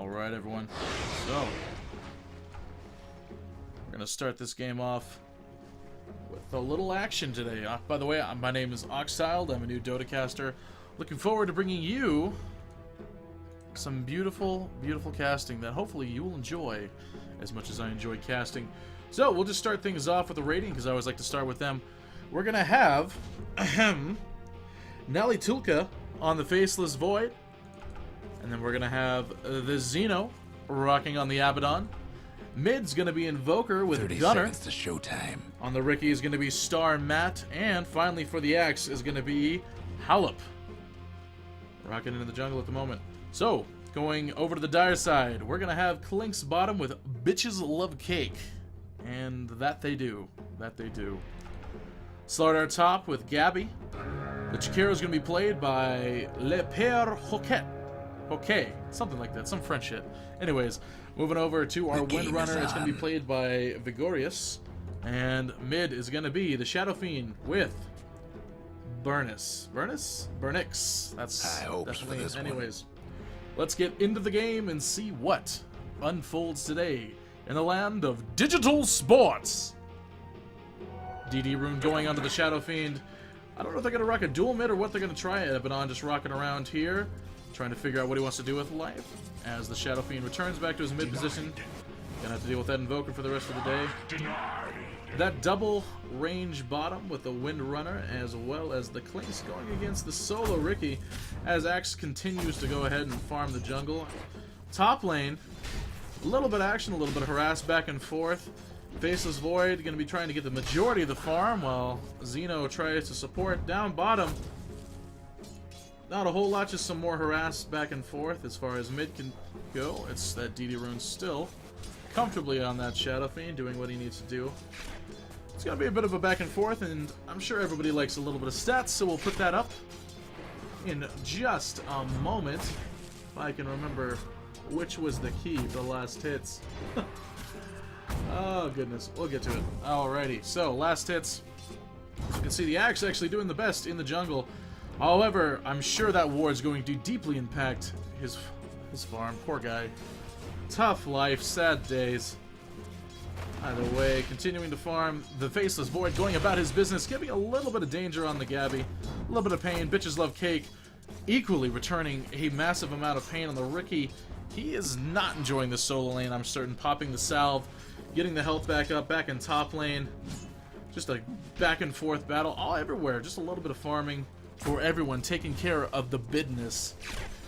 Alright, everyone. So, we're going to start this game off with a little action today. By the way, my name is Oxiled. I'm a new Dota caster. Looking forward to bringing you some beautiful, beautiful casting that hopefully you will enjoy as much as I enjoy casting. So, we'll just start things off with a rating because I always like to start with them. We're going to have Nelly Tulka on the Faceless Void. And then we're going to have the Xeno rocking on the Abaddon. Mid's going to be Invoker with 30 Gunner. seconds to showtime. On the Riki is going to be Star Matt. And finally for the Axe is going to be Halep. Rocking into the jungle at the moment. So, going over to the Dire side, we're going to have Klink's bottom with Bitches Love Cake. And that they do. That they do. Slardar top with Gabby. The Chikero is going to be played by Le Père Hoquet. Okay, something like that, some French shit. Anyways, moving over to our Windrunner, it's going to be played by Vigorius. And mid is going to be the Shadow Fiend with Burnix. That's for this one. Anyways, let's get into the game and see what unfolds today in the land of digital sports. DD Rune going onto the Shadow Fiend. I don't know if they're going to rock a dual mid or what they're going to try. Abaddon just rocking around here, trying to figure out what he wants to do with life. As the Shadow Fiend returns back to his mid position. Gonna have to deal with that Invoker for the rest of the day. That double range bottom with the Windrunner, as well as the Clinks going against the solo Riki, as Axe continues to go ahead and farm the jungle. Top lane, a little bit of action, a little bit of harass back and forth. Faceless Void going to be trying to get the majority of the farm, while Xeno tries to support down bottom. Not a whole lot, just some more harass back and forth as far as mid can go. It's that DD Rune still comfortably on that Shadow Fiend, doing what he needs to do. It's going to be a bit of a back and forth, and I'm sure everybody likes a little bit of stats, so we'll put that up in just a moment. If I can remember which was the key for the last hits. Oh, goodness. We'll get to it. Alrighty, so last hits. As you can see, the Axe actually doing the best in the jungle. However, I'm sure that ward's going to deeply impact his farm. Poor guy. Tough life, sad days. Either way, continuing to farm. The Faceless Void going about his business, giving a little bit of danger on the Gabby. A little bit of pain. Bitches Love Cake equally returning a massive amount of pain on the Riki. He is not enjoying the solo lane, I'm certain. Popping the salve, getting the health back up, back in top lane. Just a back and forth battle all everywhere. Just a little bit of farming for everyone, taking care of the business,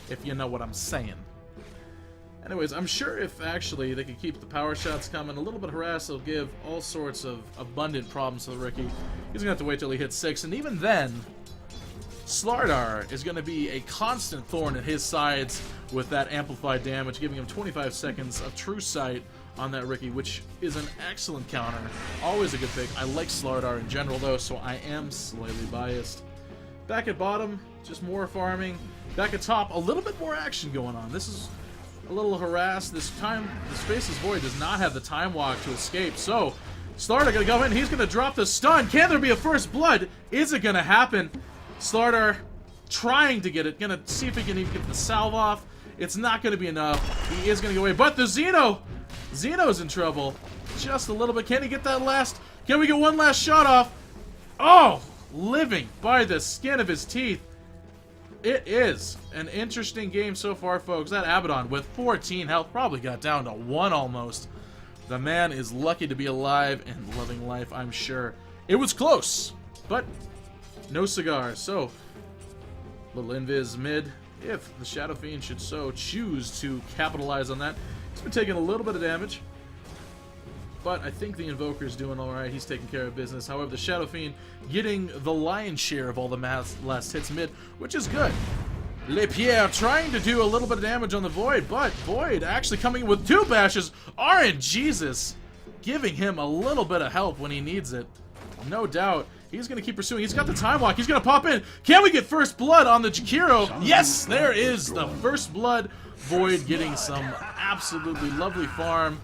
if you know what I'm saying. Anyways, I'm sure if actually they could keep the power shots coming, a little bit of harass will give all sorts of abundant problems to the Riki. He's gonna have to wait till he hits 6, and even then, Slardar is gonna be a constant thorn in his sides with that amplified damage, giving him 25 seconds of true sight on that Riki, which is an excellent counter. Always a good pick. I like Slardar in general though, so I am slightly biased. Back at bottom, just more farming. Back at top, a little bit more action going on. This is a little harass. This time, the Faceless Void does not have the time walk to escape. So, Slardar gonna go in. He's gonna drop the stun. Can there be a first blood? Is it gonna happen? Slardar trying to get it. Gonna see if he can even get the salve off. It's not gonna be enough. He is gonna go away. But the Xeno's in trouble. Just a little bit. Can he get that last? Can we get one last shot off? Oh! Living by the skin of his teeth. It is an interesting game so far, folks. That Abaddon with 14 health probably got down to 1 almost. The man is lucky to be alive and loving life, I'm sure. It was close, but no cigar. So, little invis mid, if the Shadow Fiend should so choose to capitalize on that. He's been taking a little bit of damage, but I think the Invoker's doing alright. He's taking care of business. However, the Shadow Fiend getting the lion's share of all the last hits mid, which is good. Le Pierre trying to do a little bit of damage on the Void, but Void actually coming in with 2 bashes. RNGesus giving him a little bit of help when he needs it. No doubt. He's going to keep pursuing. He's got the time walk. He's going to pop in. Can we get first blood on the Chikero? Yes, there is the first blood. Void getting some absolutely lovely farm.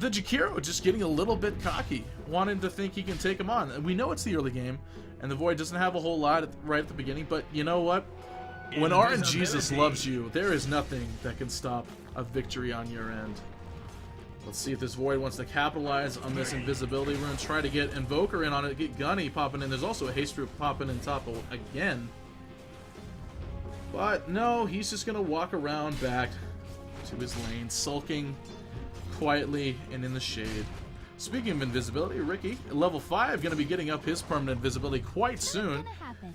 The Chikero just getting a little bit cocky, wanting to think he can take him on. And we know it's the early game, and the Void doesn't have a whole lot right at the beginning, but you know what? When RNGesus loves you, there is nothing that can stop a victory on your end. Let's see if this Void wants to capitalize on this invisibility rune. Try to get Invoker in on it. Get Gunny popping in. There's also a Haste Root popping in top again. But no, he's just going to walk around back to his lane, sulking quietly and in the shade. Speaking of invisibility, Ricky, at level 5, going to be getting up his permanent invisibility quite soon.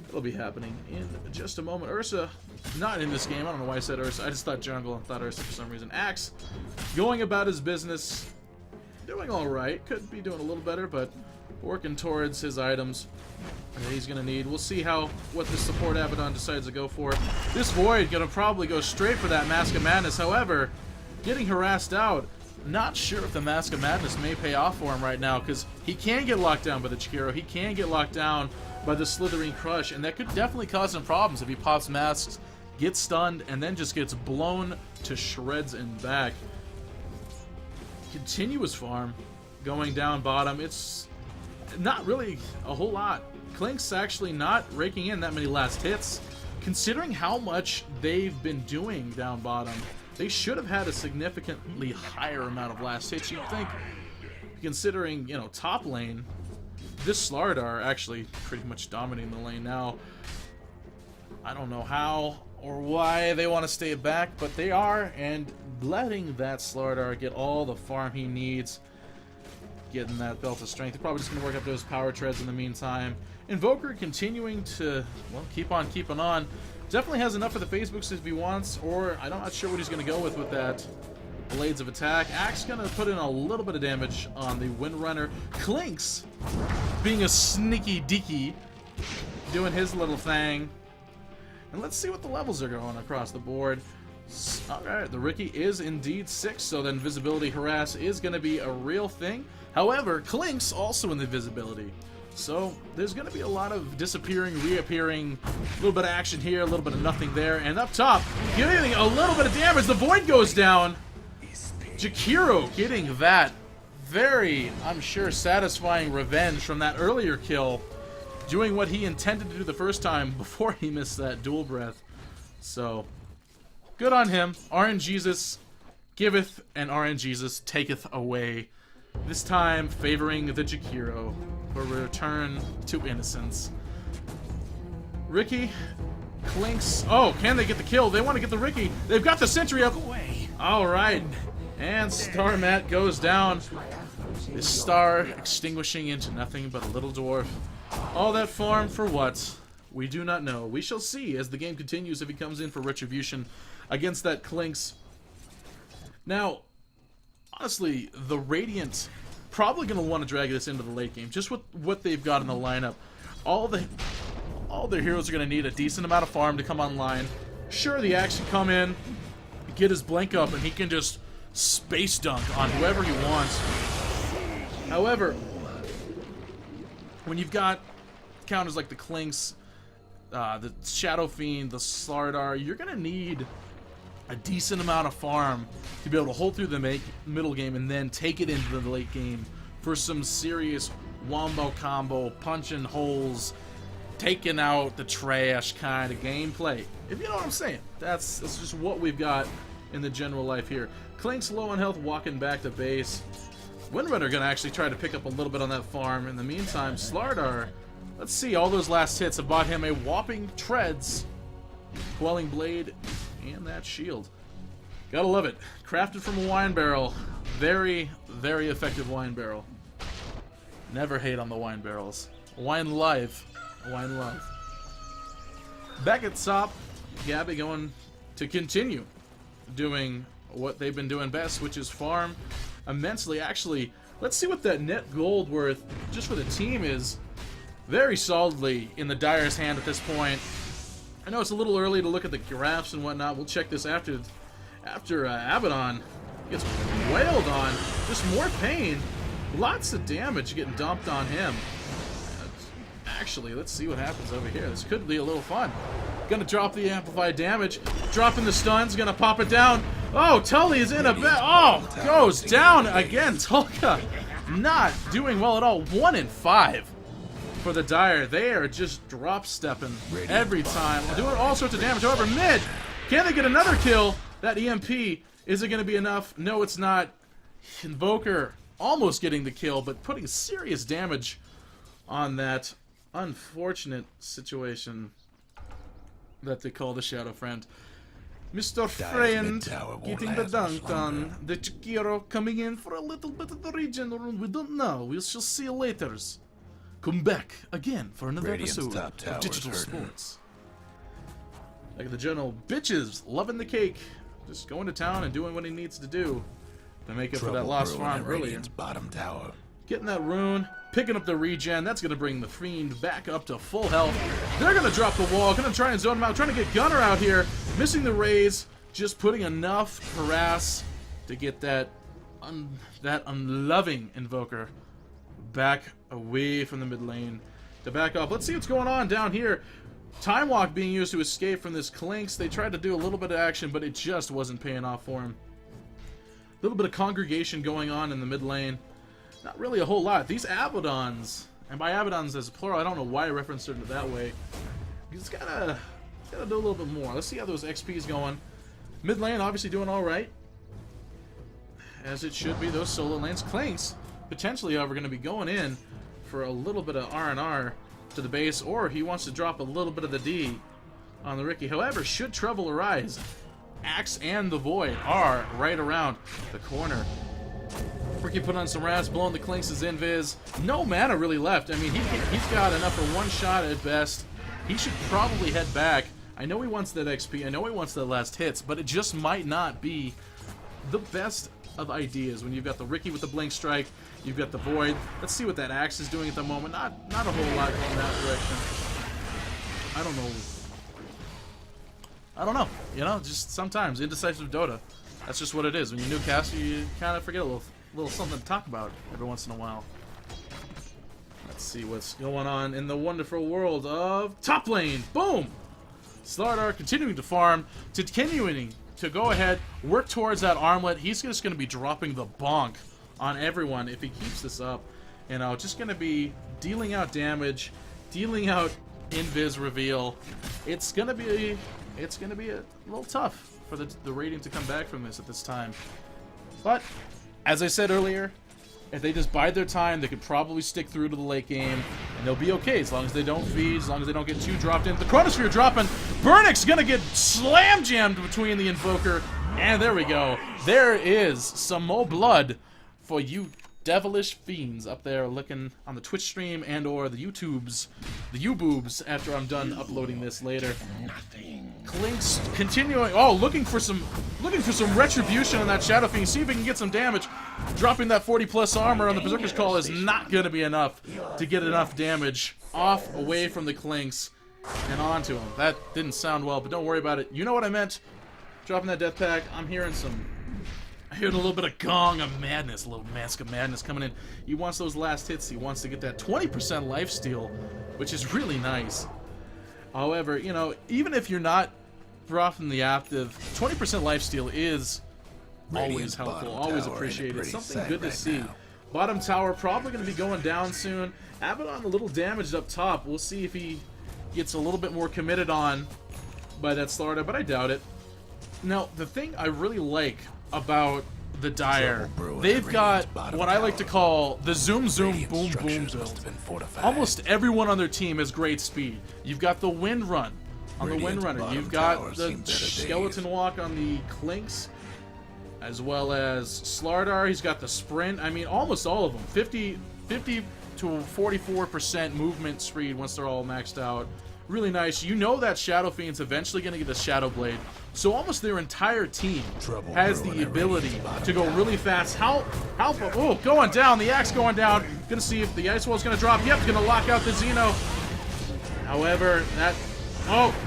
It'll be happening in just a moment. Ursa, not in this game. I don't know why I said Ursa. I just thought jungle and thought Ursa for some reason. Axe, going about his business, doing alright. Could be doing a little better, but working towards his items that he's going to need. We'll see what this support Abaddon decides to go for. This Void going to probably go straight for that Mask of Madness. However, getting harassed out. Not sure if the Mask of Madness may pay off for him right now, because he can get locked down by the Chikiro. He can get locked down by the Slithering Crush, and that could definitely cause him problems if he pops masks, gets stunned, and then just gets blown to shreds and back. Continuous farm going down bottom. It's not really a whole lot. Klink's actually not raking in that many last hits. Considering how much they've been doing down bottom, they should have had a significantly higher amount of last hits, you'd think. Considering, you know, top lane, this Slardar actually pretty much dominating the lane now. I don't know how or why they want to stay back, but they are, and letting that Slardar get all the farm he needs, getting that belt of strength. They're probably just going to work up those power treads in the meantime. Invoker continuing to, well, keep on keeping on. Definitely has enough for the Facebooks if he wants, or I'm not sure what he's going to go with that Blades of Attack. Axe going to put in a little bit of damage on the Windrunner. Klink's being a sneaky deaky, doing his little thing. And let's see what the levels are going across the board. Alright, the Ricky is indeed 6, so then Invisibility Harass is going to be a real thing. However, Klink's also in the Invisibility. So there's going to be a lot of disappearing, reappearing, a little bit of action here, a little bit of nothing there. And up top, getting a little bit of damage. The Void goes down. Chikiro getting that very, I'm sure, satisfying revenge from that earlier kill. Doing what he intended to do the first time before he missed that dual breath. So, good on him. RNGesus giveth and RNGesus taketh away. This time favoring the Chikiro for return to innocence. Ricky, Klink's. Oh, can they get the kill? They want to get the Ricky. They've got the sentry up. Alright. And Star Mat goes down. This star extinguishing into nothing but a little dwarf. All that farm for what? We do not know. We shall see as the game continues if he comes in for retribution against that Klink's. Now, honestly, the Radiant probably going to want to drag this into the late game, just with what they've got in the lineup. All their heroes are going to need a decent amount of farm to come online. Sure, the Axe can come in, get his blink up, and he can just space dunk on whoever he wants. However, when you've got counters like the Klink's, the Shadow Fiend, the Slardar, you're going to need a decent amount of farm to be able to hold through the middle game and then take it into the late game for some serious wombo combo, punching holes, taking out the trash kind of gameplay. If you know what I'm saying. That's just what we've got in the general life here. Klink's low on health, walking back to base. Windrunner gonna actually try to pick up a little bit on that farm. In the meantime, Slardar, let's see, all those last hits have bought him a whopping treads, Quelling Blade, and that shield. Gotta love it. Crafted from a wine barrel. Very, very effective wine barrel. Never hate on the wine barrels. Wine life. Wine love. Back at top, Gabby going to continue doing what they've been doing best, which is farm immensely. Actually, let's see what that net gold worth just for the team is. Very solidly in the Dyer's hand at this point. I know it's a little early to look at the graphs and whatnot. We'll check this after Abaddon gets wailed on. Just more pain. Lots of damage getting dumped on him. Actually, let's see what happens over here. This could be a little fun. Gonna drop the amplified damage. Dropping the stuns. Gonna pop it down. Oh, Tully is in a bed. Oh, goes down again. Tulka not doing well at all. 1 in 5. for the Dire. They are just drop-stepping every time. Doing all sorts of damage. However, mid, can they get another kill? That EMP, is it going to be enough? No, it's not. Invoker almost getting the kill, but putting serious damage on that unfortunate situation that they call the Shadow Friend. Mr. Friend getting the dunk on. The Chikiro coming in for a little bit of the regen. We don't know. We shall see you later. Come back again for another episode of Digital Sports. Like the general, bitches loving the cake. Just going to town and doing what he needs to do to make up for that lost farm earlier. Bottom tower. Getting that rune, picking up the regen. That's going to bring the Fiend back up to full health. They're going to drop the wall. Going to try and zone him out. Trying to get Gunner out here. Missing the raise. Just putting enough harass to get that unloving Invoker back away from the mid lane. To back off. Let's see what's going on down here. Time Walk being used to escape from this Clinks. They tried to do a little bit of action, but it just wasn't paying off for him. A little bit of congregation going on in the mid lane. Not really a whole lot. These Abaddons, and by Abaddons as a plural, I don't know why I referenced it that way. It's gotta do a little bit more. Let's see how those XP's going. Mid lane obviously doing all right, as it should be. Those solo lanes, Clinks potentially, however, going to be going in for a little bit of R&R to the base, or he wants to drop a little bit of the D on the Ricky. However, should trouble arise, Axe and the Void are right around the corner. Ricky put on some rats, blowing the Clinks' invis. No mana really left. I mean, he's got enough for one shot at best. He should probably head back. I know he wants that XP. I know he wants the last hits, but it just might not be the best of ideas when you've got the Ricky with the Blink Strike, you've got the Void. Let's see what that Axe is doing at the moment. Not a whole lot going that direction. I don't know. You know, just sometimes indecisive Dota. That's just what it is. When you're new caster, you kind of forget a little something to talk about every once in a while. Let's see what's going on in the wonderful world of top lane. Boom! Slardar continuing to farm, continuing to go ahead, work towards that armlet. He's just going to be dropping the bonk on everyone if he keeps this up. You know, just going to be dealing out damage, dealing out invis reveal. It's going to be a little tough for the rating to come back from this at this time. But as I said earlier, if they just bide their time, they could probably stick through to the late game, and they'll be okay as long as they don't feed, as long as they don't get too dropped in. The Chronosphere dropping. Burnix gonna get slam jammed between the Invoker, and there we go. There is some more blood for you devilish fiends up there looking on the Twitch stream and or the YouTubes, the U-boobs after I'm done uploading this later. Clinks continuing, looking for some retribution on that Shadow Fiend. See if he can get some damage. Dropping that 40+ armor on the Berserker's Call is not going to be enough to get enough damage off away from the Clinks and onto him. That didn't sound well, but don't worry about it. You know what I meant. Dropping that death pack. I heard a little bit of gong of madness, a little mask of madness coming in. He wants those last hits. He wants to get that 20% lifesteal, which is really nice. However, you know, even if you're not from the active, 20% lifesteal is always helpful, always appreciated. Something good to see. Bottom tower probably going to be going down soon. Abaddon a little damaged up top. We'll see if he gets a little bit more committed on by that Slardar, but I doubt it. Now, the thing I really like about the Dire, they've got what I like to call the zoom zoom boom boom build. Almost everyone on their team has great speed. You've got the Wind Run on the Windrunner. You've got the Skeleton Walk on the Clinks, as well as Slardar. He's got the Sprint. I mean, almost all of them. 50 to 44% movement speed once they're all maxed out. Really nice. You know that Shadow Fiend's eventually going to get a Shadow Blade, so almost their entire team has the ability to go really fast. Going down. The Axe going down. Gonna see if the Ice Wall's gonna drop. Yep, gonna lock out the Xeno. However, that...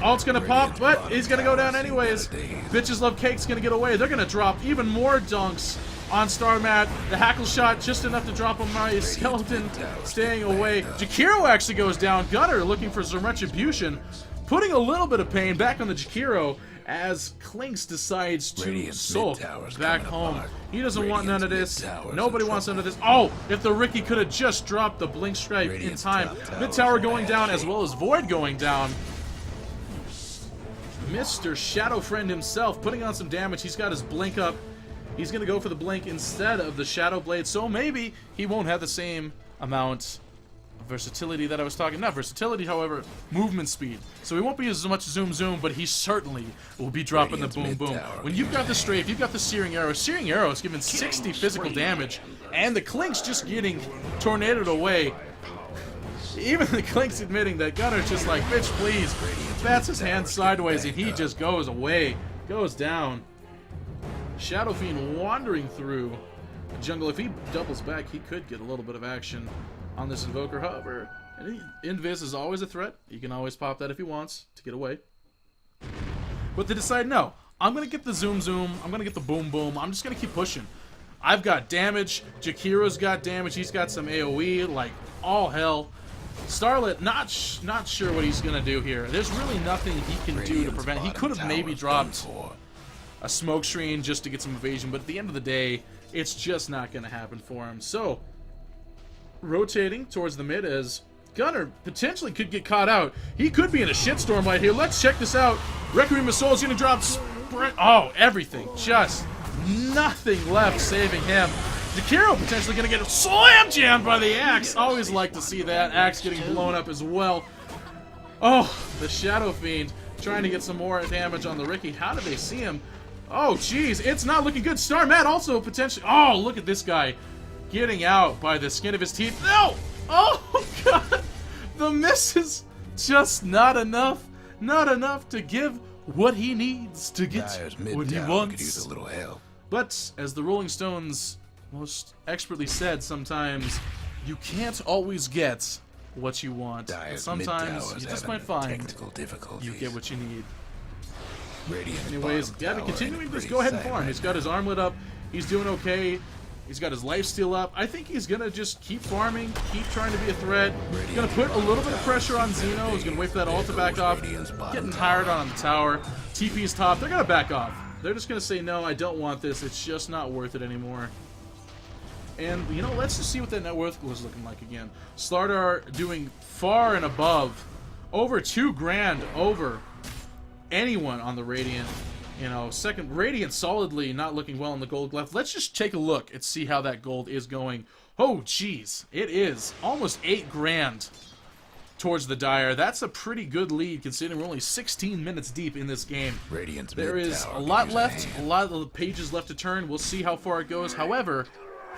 ult's gonna pop, but he's gonna go down anyways. Bitches Love Cake's gonna get away. They're gonna drop even more dunks on Starmat. The Hackle Shot just enough to drop him. My Skeleton staying away. Jakiro actually goes down. Gunner looking for some retribution, putting a little bit of pain back on the Jakiro, as Clinks decides to Radiant's sulk mid-tower's back coming home. apart. He doesn't want none of this. mid-tower's Nobody in wants none of trouble. this. Oh, if the Ricky could have just dropped the Blink Strike Radiant's in time. top tower's Mid tower in going bad down shape. as well as Void going down. Mr. Shadow Friend himself putting on some damage. He's got his Blink up. He's going to go for the Blink instead of the Shadow Blade, so maybe he won't have the same amount of versatility that I was talking. Not versatility, however, movement speed. So he won't be as much zoom, but he certainly will be dropping the Radiant's boom. mid-tower When you've got the strafe, you've got the Searing Arrow. Searing Arrow is giving 60 physical damage, and the Clink's just getting tornadoed away. Even the Clink's admitting that Gunner's just like, bitch, please. Bats his hand sideways, and he just goes away, goes down. Shadow Fiend wandering through the jungle. If he doubles back, he could get a little bit of action on this Invoker. However, Invis is always a threat. He can always pop that if he wants to get away. But they decide, no, I'm going to get the zoom. I'm going to get the boom. I'm just going to keep pushing. I've got damage. Jakiro's got damage. He's got some AoE, like all hell. Starlet, not sure what he's going to do here. There's really nothing he can do to prevent. He could have maybe dropped a smoke screen just to get some evasion, but at the end of the day, it's just not going to happen for him. So, rotating towards the mid as Gunner potentially could get caught out. He could be in a shitstorm right here. Let's check this out. Requiem of Soul is going to drop sprint. Oh, everything. Just nothing left saving him. Jakiro potentially going to get slam jammed by the axe. Always like to see that. Axe getting blown up as well. Oh, the Shadow Fiend trying to get some more damage on the Ricky. How did they see him? Oh, jeez. It's not looking good. Star Matt also potentially... Oh, look at this guy getting out by the skin of his teeth. No! Oh, God. The miss is just not enough. Not enough to give what he needs to get what he wants. Could use a little help. But, as the Rolling Stones most expertly said, sometimes you can't always get what you want. But sometimes you just might find you get what you need. Anyways, Gabby continuing to just go ahead and farm. He's got his arm lit up. He's doing okay. He's got his life steal up. I think he's going to just keep farming, keep trying to be a threat. He's going to put a little bit of pressure on Xeno. He's going to wait for that ult to back off. Getting tired on the tower. TP's top. They're going to back off. They're just going to say, no, I don't want this. It's just not worth it anymore. And, you know, let's just see what that net worth was looking like again. Slardar doing far and above. Over $2,000 over anyone on the Radiant. You know, second, Radiant solidly not looking well in the gold left. Let's just take a look and see how that gold is going. Oh, jeez. It is almost $8,000 towards the Dire. That's a pretty good lead considering we're only 16 minutes deep in this game. There is a lot left, a lot of the pages left to turn. We'll see how far it goes. However,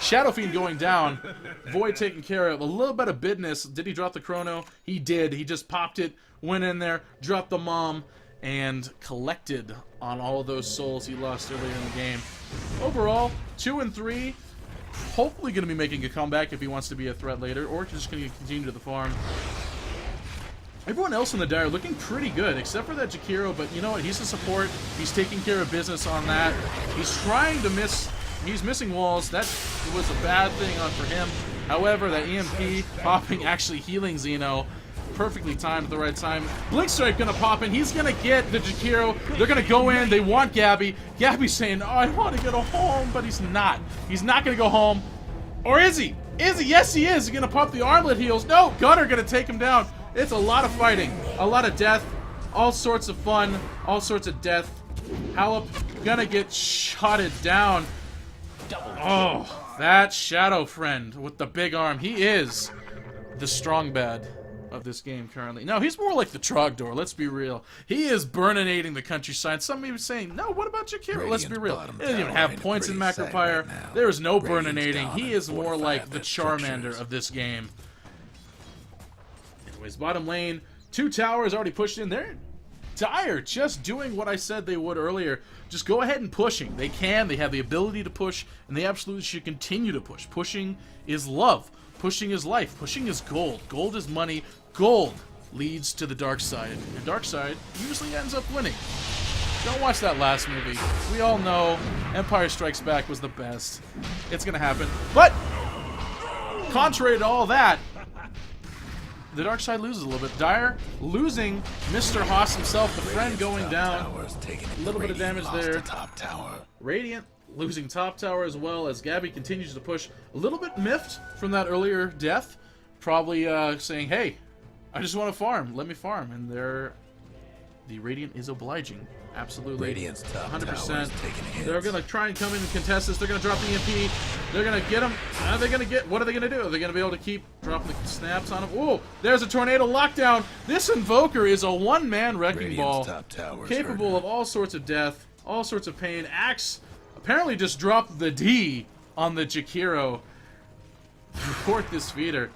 Shadow Fiend going down, Void taken care of. A little bit of business. Did he drop the chrono? He did. He just popped it, went in there, dropped the mom, and collected on all of those souls he lost earlier in the game. Overall, 2 and 3. Hopefully going to be making a comeback if he wants to be a threat later, or just going to continue to the farm. Everyone else in the Dire looking pretty good, except for that Jakiro, but you know what? He's a support. He's taking care of business on that. He's trying to miss... He's missing walls. That was a bad thing for him. However, that EMP popping, actually healing Xeno. Perfectly timed at the right time. Blink Strike gonna pop in. He's gonna get the Jakiro. They're gonna go in. They want Gabby. Gabby's saying, oh, I want to get home, but he's not. He's not gonna go home. Or is he? Is he? Yes, he is. He's gonna pop the armlet heals. No, Gunner gonna take him down. It's a lot of fighting. A lot of death. All sorts of fun. All sorts of death. Halep gonna get shotted down. Oh, that Shadow Friend with the big arm. He is the strong bad of this game currently. No, he's more like the Trogdor, let's be real. He is burninating the countryside. Some even saying, no, what about Jakiro? Let's be real. He doesn't even have points in Macropire. There is no burninating. He is more like the Charmander of this game. Anyways, bottom lane, 2 towers already pushed in there. Dire just doing what I said they would earlier. Just go ahead and pushing. They can. They have the ability to push, and they absolutely should continue to push. Pushing is love. Pushing is life. Pushing is gold. Gold is money. Gold leads to the dark side, and dark side usually ends up winning. Don't watch that last movie. We all know Empire Strikes Back was the best. It's gonna happen. But contrary to all that, the dark side loses a little bit. Dire losing Mr. Haas himself, the friend going down. A little bit of damage there. Radiant losing top tower as well as Gabby continues to push. A little bit miffed from that earlier death. Probably saying, hey, I just want to farm. Let me farm. And the Radiant is obliging. Absolutely. Radiant's top 100%. They're going to try and come in and contest this. They're going to drop the EMP. They're going to get him. What are they going to do? Are they going to be able to keep dropping the snaps on him? Oh, there's a tornado lockdown. This Invoker is a one-man wrecking ball. Capable of all sorts of death, all sorts of pain. Axe apparently just dropped the D on the Jakiro. Report this feeder.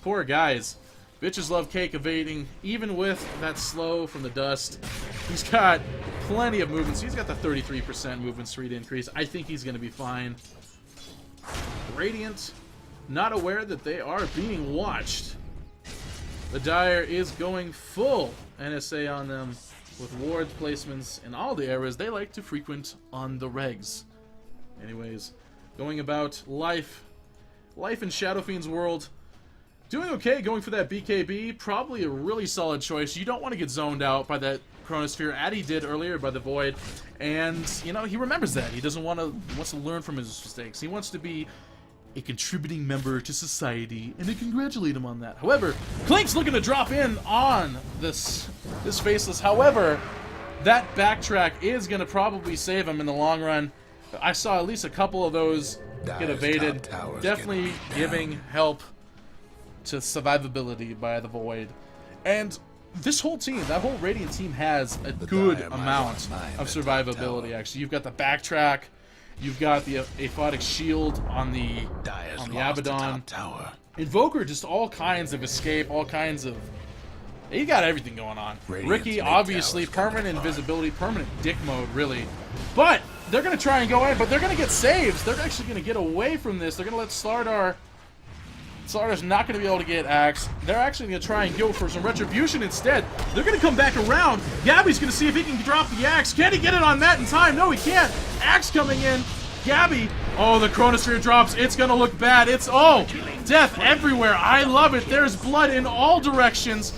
Poor guys. Bitches love cake evading, even with that slow from the dust. He's got plenty of movements. He's got the 33% movement speed increase. I think he's going to be fine. Radiant, not aware that they are being watched. The Dire is going full NSA on them with ward placements in all the areas they like to frequent on the regs. Anyways, going about life in Shadow Fiend's world. Doing okay, going for that BKB. Probably a really solid choice. You don't want to get zoned out by that Chronosphere. Addy did earlier by the Void. And, you know, he remembers that. He doesn't want to... He wants to learn from his mistakes. He wants to be a contributing member to society. And I congratulate him on that. However, Clink's looking to drop in on this Faceless. However, that backtrack is going to probably save him in the long run. I saw at least a couple of those get evaded. Definitely giving help to survivability by the Void. And this whole team, that whole Radiant team has a good amount of survivability, actually. You've got the backtrack, you've got the aphotic shield on the Abaddon. Invoker, just all kinds of escape, all kinds of... You got everything going on. Ricky, obviously, permanent invisibility, permanent dick mode, really. But they're going to try and go in, but they're going to get saves. They're actually going to get away from this. They're going to let Slardar... Slardar's not going to be able to get Axe. They're actually going to try and go for some Retribution instead. They're going to come back around. Gabby's going to see if he can drop the Axe. Can he get it on that in time? No, he can't. Axe coming in. Gabby. Oh, the Chronosphere drops. It's going to look bad. It's, oh, death everywhere. I love it. There's blood in all directions.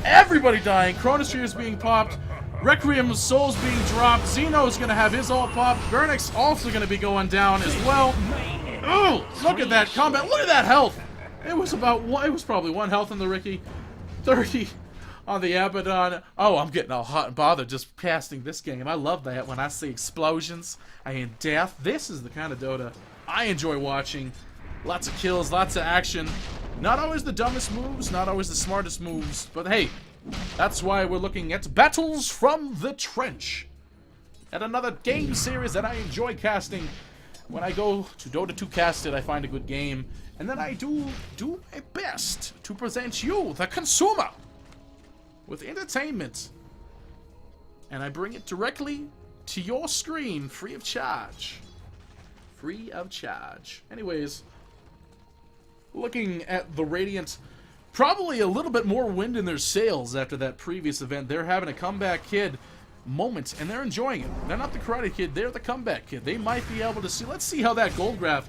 Everybody dying. Chronosphere is being popped. Requiem's soul's being dropped. Xeno's going to have his ult popped. Vernix also going to be going down as well. Oh, look at that combat. Look at that health. It was probably 1 health on the Ricky, 30 on the Abaddon. Oh, I'm getting all hot and bothered just casting this game. I love that when I see explosions and death. This is the kind of Dota I enjoy watching. Lots of kills, lots of action. Not always the dumbest moves, not always the smartest moves, but hey, that's why we're looking at Battles from the Trench. At another game series that I enjoy casting. When I go to Dota 2 Cast It, I find a good game. And then I do my best to present you, the consumer, with entertainment. And I bring it directly to your screen, free of charge. Free of charge. Anyways, looking at the Radiant, probably a little bit more wind in their sails after that previous event. They're having a comeback kid moment, and they're enjoying it. They're not the Karate Kid, they're the comeback kid. They might be able to see. Let's see how that gold graph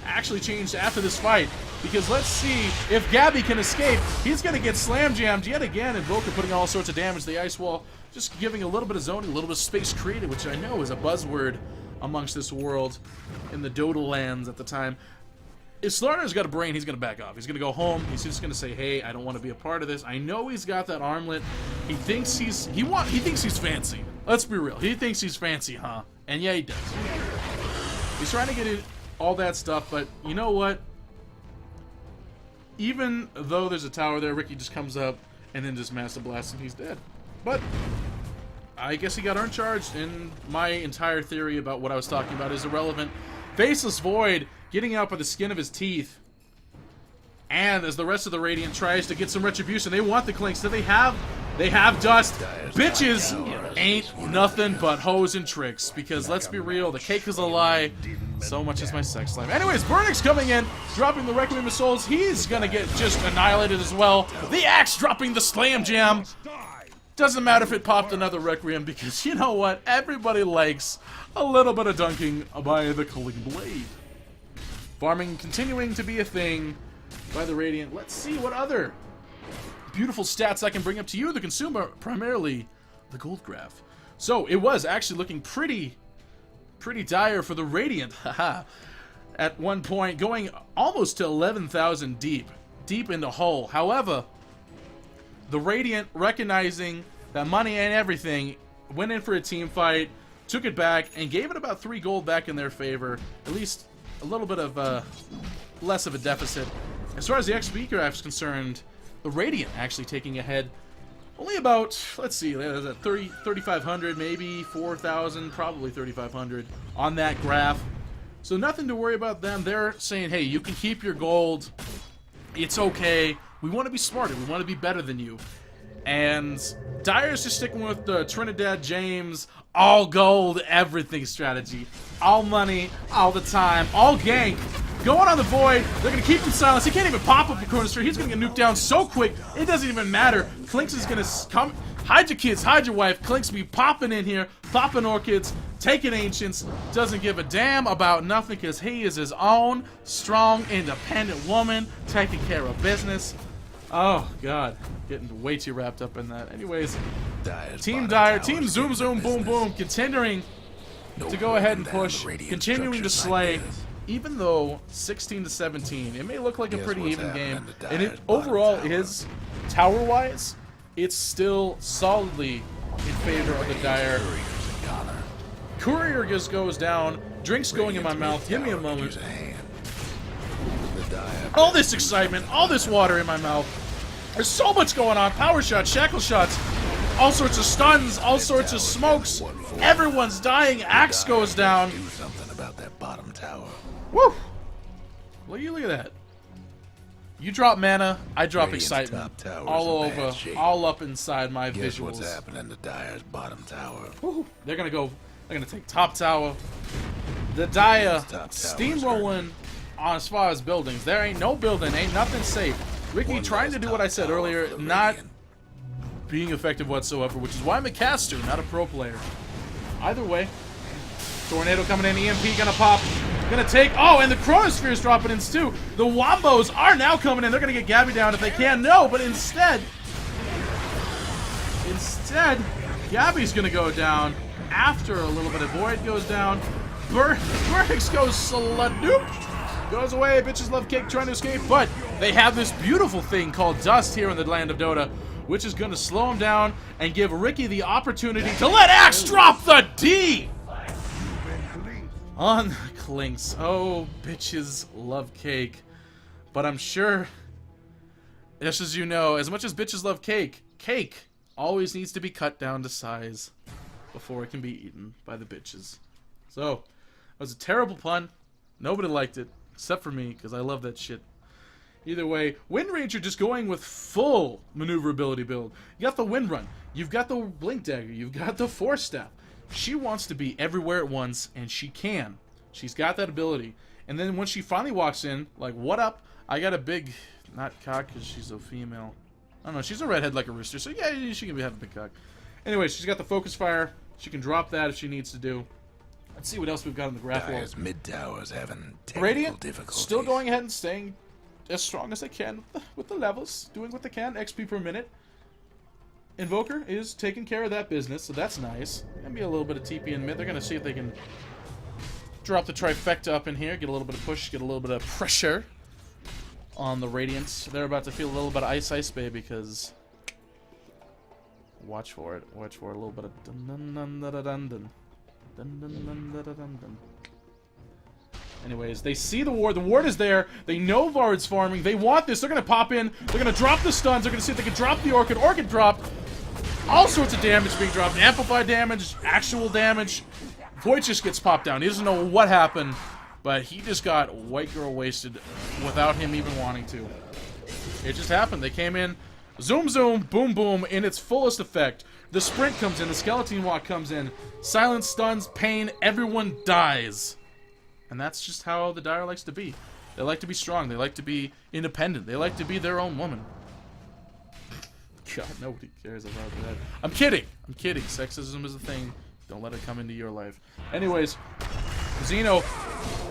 actually changed after this fight, because let's see if Gabby can escape. He's going to get slam jammed yet again. Invoker putting all sorts of damage to the ice wall, just giving a little bit of zoning, a little bit of space created, which I know is a buzzword amongst this world in the Dota lands at the time. If Slardar's got a brain, he's going to back off. He's going to go home. He's just going to say, hey, I don't want to be a part of this. I know he's got that armlet. He thinks he's fancy. Let's be real. He thinks he's fancy, huh? And yeah, he does. He's trying to get it, all that stuff, but you know what? Even though there's a tower there, Ricky just comes up and then just Master Blasts and he's dead. But I guess he got uncharged, and my entire theory about what I was talking about is irrelevant. Faceless Void getting out by the skin of his teeth. And as the rest of the Radiant tries to get some retribution, they want the Clink, so they have dust. Bitches ain't nothing but hoes and tricks, because let's be real, the cake is a lie. So much is my sex life. Anyways, Burnix coming in, dropping the Requiem of Souls. He's gonna get just annihilated as well. The Axe dropping the Slam Jam. Doesn't matter if it popped another Requiem, because you know what? Everybody likes a little bit of dunking by the Culling Blade. Farming continuing to be a thing by the Radiant. Let's see what other beautiful stats I can bring up to you, the consumer, primarily the gold graph. So it was actually looking pretty dire for the Radiant, haha. At one point, going almost to 11,000 deep in the hole. However, the Radiant, recognizing that money ain't everything, went in for a team fight, took it back, and gave it about 3 gold back in their favor. At least a little bit of less of a deficit. As far as the XP graph is concerned, the Radiant actually taking ahead only about, let's see, 3,500, maybe 4,000, probably 3,500 on that graph. So nothing to worry about them. They're saying, hey, you can keep your gold. It's okay. We want to be smarter. We want to be better than you. And Dire's just sticking with the Trinidad James all gold everything strategy. All money, all the time, all gank. Going on the Void, they're going to keep him silent. He can't even pop up the corner street. He's going to get nuked down so quick, it doesn't even matter. Clinks is going to come. Hide your kids, hide your wife. Clinks be popping in here, popping orchids, taking ancients. Doesn't give a damn about nothing because he is his own strong, independent woman taking care of business. Oh, God. Getting way too wrapped up in that. Anyways, Team Dire, Team Zoom Zoom Boom Boom, continuing to go ahead and push, continuing to slay. Even though 16-17, it may look like a pretty even game, and it overall is, tower-wise, it's still solidly in favor of the Dire. Courier just goes down, drinks going in my mouth, give me a moment. All this excitement, all this water in my mouth. There's so much going on. Power shots, shackle shots, all sorts of stuns, all sorts of smokes. Everyone's dying. Axe goes down. Do something about that bottom tower. Woo! Look at that. You drop mana, I drop excitement. All over, all up inside my Guess visuals. what's happening to Dire's bottom tower? Woo. They're gonna take top tower. The Dire steamrolling on as far as buildings. There ain't no building, ain't nothing safe. Ricky trying to do what I said earlier, not being effective whatsoever, which is why I'm a caster, not a pro player. Either way, Tornado coming in, EMP gonna pop, gonna take, oh, and the Chronosphere's dropping in too. The Wombos are now coming in, they're gonna get Gabby down if they can, no, but instead, Gabby's gonna go down after a little bit of Void goes down. Burrix goes sladoop. Goes away, bitches love cake trying to escape, but they have this beautiful thing called Dust here in the land of Dota, which is going to slow him down and give Ricky the opportunity to let Axe drop the D! On the Clinks. Oh, bitches love cake. But I'm sure, just as you know, as much as bitches love cake, cake always needs to be cut down to size before it can be eaten by the bitches. So, that was a terrible pun. Nobody liked it. Except for me, because I love that shit. Either way, Wind Ranger just going with full maneuverability build. You got the Wind Run. You've got the Blink Dagger. You've got the Force Staff. She wants to be everywhere at once, and she can. She's got that ability. And then when she finally walks in, like, what up? I got a big, not cock, because she's a female. I don't know, she's a redhead like a rooster, so yeah, she can have a big cock. Anyway, she's got the Focus Fire. She can drop that if she needs to do. Let's see what else we've got on the graph wall. Dire's mid tower's having technical Radiant difficulties. still going ahead and staying as strong as they can with the levels, doing what they can, XP per minute. Invoker is taking care of that business, so that's nice. Gonna be a little bit of TP in mid. They're gonna see if they can drop the trifecta up in here, get a little bit of push, get a little bit of pressure on the Radiants. They're about to feel a little bit of ice, baby, because watch for it. Watch for it. A little bit of dun dun dun dun dun dun. Dun, dun, dun, dun, dun, dun. Anyways, they see the ward. The ward is there. They know Vard's farming. They want this. They're going to pop in. They're going to drop the stuns. They're going to see if they can drop the Orchid. Orchid dropped. All sorts of damage being dropped. Amplified damage. Actual damage. Void just gets popped down. He doesn't know what happened, but he just got white girl wasted without him even wanting to. It just happened. They came in. Zoom, zoom, boom, boom, in its fullest effect. The sprint comes in, the skeleton walk comes in, silence, stuns, pain, everyone dies. And that's just how the Dire likes to be. They like to be strong, they like to be independent, they like to be their own woman. God, nobody cares about that. I'm kidding, sexism is a thing, don't let it come into your life. Anyways, Xeno,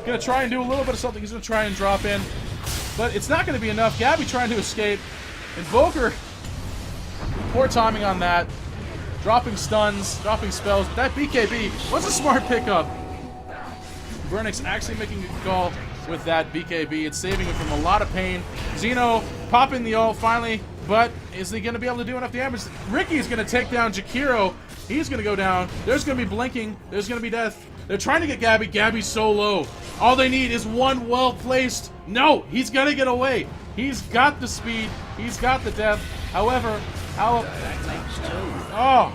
gonna try and do a little bit of something, he's gonna try and drop in, but it's not gonna be enough. Gabby trying to escape. Invoker Poor timing on that. Dropping stuns, dropping spells. But that BKB was a smart pickup. Vernix actually making a call with that BKB. It's saving him from a lot of pain. Xeno popping the ult finally, but is he going to be able to do enough damage? Ricky's going to take down Jakiro. He's going to go down. There's going to be blinking. There's going to be death. They're trying to get Gabby. Gabby's so low. All they need is one well-placed. No, he's going to get away. He's got the speed. He's got the depth. However, oh,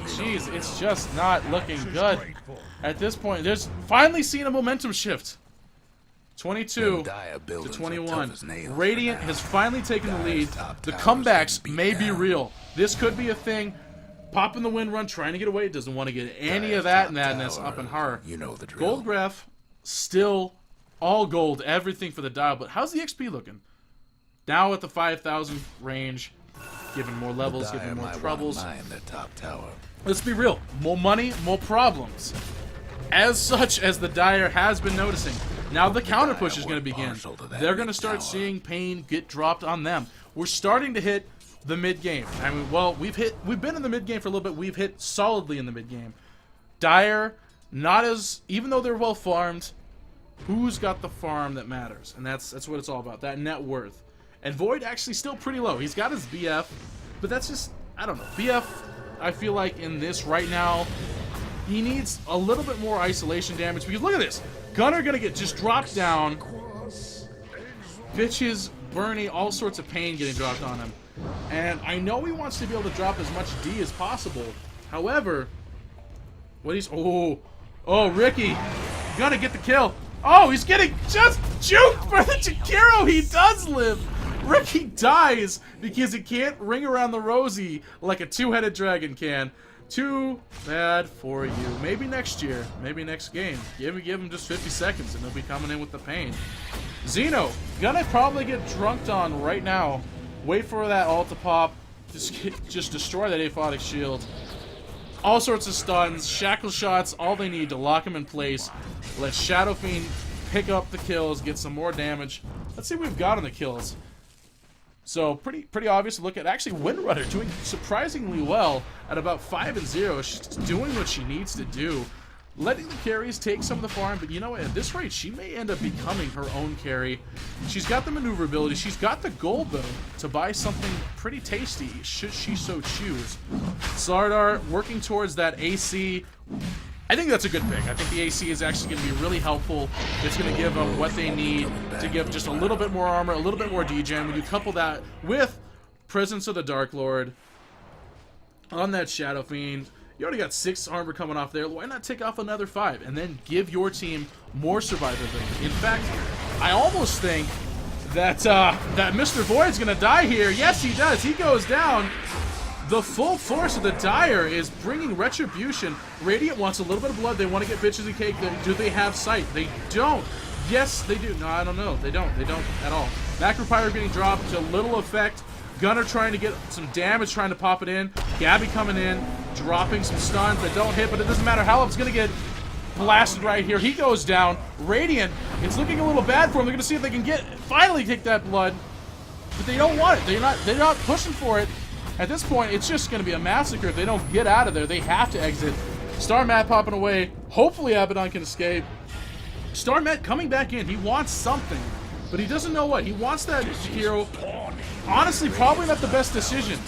jeez, it's just not looking good. At this point, there's finally seen a momentum shift. 22 to 21. Radiant has finally taken the lead. The comebacks may be real. This could be a thing. Popping the wind run, trying to get away. Doesn't want to get any of that madness up in her. You know the drill. Gold Graph, still all gold, everything for the dial. But how's the XP looking? Now at the 5,000 range, giving more levels, giving more troubles. Let's be real. More money, more problems. As such as the Dire has been noticing. Now the counter push is going to begin. They're going to start seeing pain get dropped on them. We're starting to hit the mid game. I mean, well, we've been in the mid game for a little bit. We've hit solidly in the mid game. Dire, not as, even though they're well farmed, who's got the farm that matters? And that's what it's all about. That net worth. And Void actually still pretty low. He's got his BF, but that's just, I don't know. BF, I feel like in this right now, he needs a little bit more isolation damage, because look at this. Gunner gonna get just dropped down. Bitches, Bernie, all sorts of pain getting dropped on him. And I know he wants to be able to drop as much D as possible. However, what he's, oh, Ricky, gonna get the kill. Oh, he's getting just juked by the Jakiro. He does live. Ricky dies because he can't ring around the rosy like a two-headed dragon can. Too bad for you. Maybe next year. Maybe next game. Give him just 50 seconds and he'll be coming in with the pain. Xeno, gonna probably get drunked on right now. Wait for that ult to pop. Just destroy that aphotic shield. All sorts of stuns, shackle shots, all they need to lock him in place. Let Shadow Fiend pick up the kills, get some more damage. Let's see what we've got on the kills. So pretty obvious to look at. Actually, Windrunner doing surprisingly well at about 5 and 0. She's doing what she needs to do. Letting the carries take some of the farm, but you know what? At this rate, she may end up becoming her own carry. She's got the maneuverability. She's got the gold, though, to buy something pretty tasty, should she so choose. Slardar working towards that AC. I think that's a good pick. I think the AC is actually going to be really helpful. It's going to give them what they need to give just a little bit more armor, a little bit more degen. When you couple that with Presence of the Dark Lord on that Shadow Fiend, you already got 6 armor coming off there. Why not take off another 5 and then give your team more survivability? In fact, I almost think that that Mr. Void's going to die here. Yes, he does. He goes down. The full force of the Dire is bringing retribution. Radiant wants a little bit of blood. They want to get bitches and cake. Do they have sight? They don't. Yes, they do. No, I don't know. They don't. They don't at all. Macro Pyre getting dropped to little effect. Gunner trying to get some damage, trying to pop it in. Gabby coming in, dropping some stuns that don't hit, but it doesn't matter. Halup's going to get blasted right here. He goes down. Radiant, it's looking a little bad for him. They're going to see if they can finally take that blood, but they don't want it. They're not pushing for it. At this point, it's just going to be a massacre. If they don't get out of there, they have to exit. Star Matt popping away. Hopefully Abaddon can escape. Star Matt coming back in. He wants something, but he doesn't know what. He wants that hero. Honestly, probably not the best decision.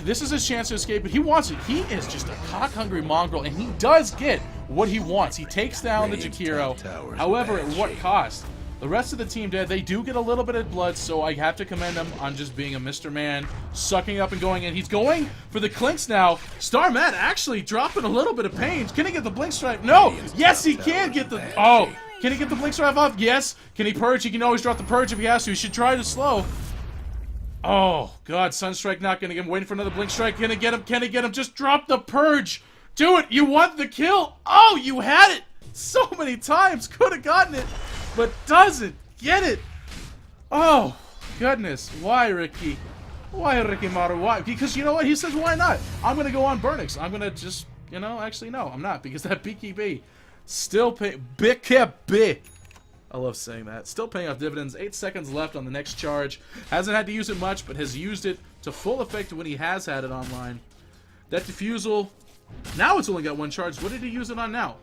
This is his chance to escape, but he wants it. He is just a cock-hungry mongrel, and he does get what he wants. He takes down the Jakiro. However, at what cost? The rest of the team dead. They do get a little bit of blood, so I have to commend him on just being a Mr. Man, sucking up and going in. He's going for the clinks now. Star Matt actually dropping a little bit of pain. Can he get the blink strike? No! Yes, he can get the... Oh! Can he get the blink strike off? Yes. Can he purge? He can always drop the purge if he has to. He should try to slow. Oh, God. Sunstrike not going to get him. Waiting for another blink strike. Can he get him? Can he get him? Just drop the purge. Do it. You want the kill. Oh, you had it so many times. Could have gotten it, but doesn't get it. Oh, goodness. Why, Ricky? Why, Ricky Maru? Why? Because you know what? He says, why not? I'm going to go on Burnix. I'm going to just, you know, actually, no, I'm not. Because that BKB still pay. BKB. I love saying that. Still paying off dividends. 8 seconds left on the next charge. Hasn't had to use it much, but has used it to full effect when he has had it online. That defusal, now it's only got 1 charge. What did he use it on now?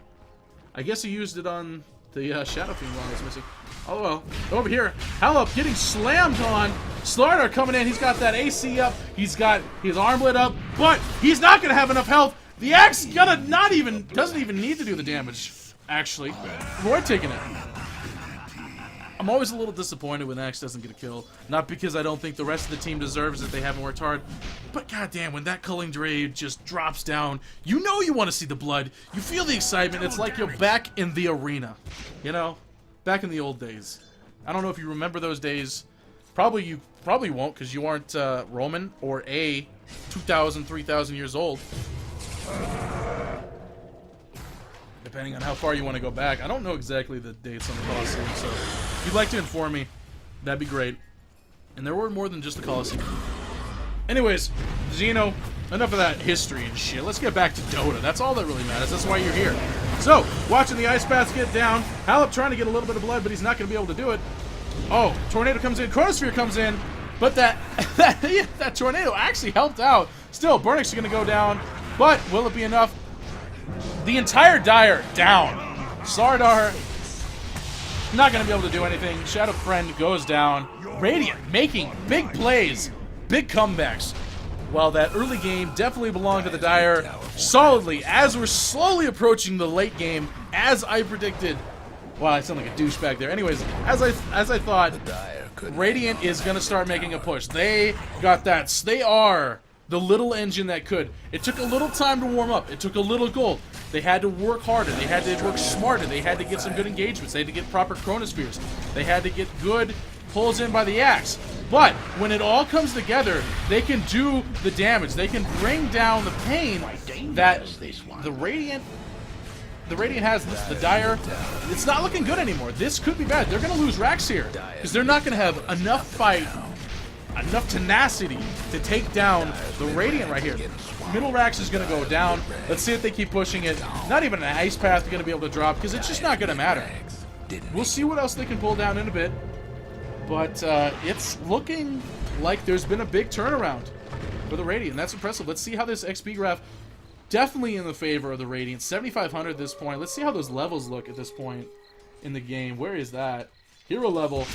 I guess he used it on the Shadow Fiend while I was missing. Oh well. Over here, Halep getting slammed on. Slardar coming in. He's got that AC up. He's got his armlet up, but he's not going to have enough health. The axe doesn't even need to do the damage, actually. Roy taking it. I'm always a little disappointed when Axe doesn't get a kill. Not because I don't think the rest of the team deserves it, they haven't worked hard. But goddamn, when that culling Drave just drops down, you know you want to see the blood. You feel the excitement. It's like you're back in the arena. You know? Back in the old days. I don't know if you remember those days. You probably won't, because you aren't Roman or 2,000, 3,000 years old. Depending on how far you want to go back. I don't know exactly the dates on the Colosseum, so if you'd like to inform me, that'd be great. And there were more than just the Colosseum. Anyways, Xeno, enough of that history and shit. Let's get back to Dota. That's all that really matters. That's why you're here. So, watching the Ice Paths get down. Halep trying to get a little bit of blood, but he's not going to be able to do it. Oh, Tornado comes in. Chronosphere comes in. But that Tornado actually helped out. Still, Burnix is going to go down. But will it be enough? The entire Dire down. Slardar not going to be able to do anything. Shadow Friend goes down. Radiant making big plays, big comebacks. While that early game definitely belonged to the Dire solidly, as we're slowly approaching the late game, as I predicted. Wow, I sound like a douchebag there. Anyways, as I thought, Radiant is going to start making a push. They got that. They are the little engine that could. It took a little time to warm up. It took a little gold. They had to work harder. They had to work smarter. They had to get some good engagements. They had to get proper Chronospheres. They had to get good pulls in by the Axe. But when it all comes together, they can do the damage. They can bring down the pain that the Radiant has. The Dire, it's not looking good anymore. This could be bad. They're going to lose Rax here because they're not going to have enough fight, enough tenacity to take down the Radiant right here. Middle Rax is going to go down. Let's see if they keep pushing it. Not even an Ice Path is going to be able to drop because it's just not going to matter. We'll see what else they can pull down in a bit. But it's looking like there's been a big turnaround for the Radiant. That's impressive. Let's see how this XP graph, definitely in the favor of the Radiant. 7,500 at this point. Let's see how those levels look at this point in the game. Where is that? Hero level.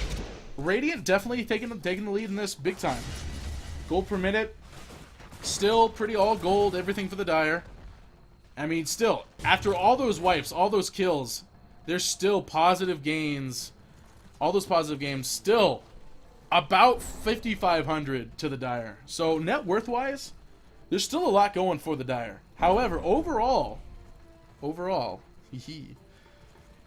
Radiant definitely taking the lead in this big time. Gold per minute. Still pretty all gold. Everything for the Dire. I mean, still, after all those wipes, all those kills, there's still positive gains. All those positive games, still about 5,500 to the Dire. So net worth-wise, there's still a lot going for the Dire. However, overall,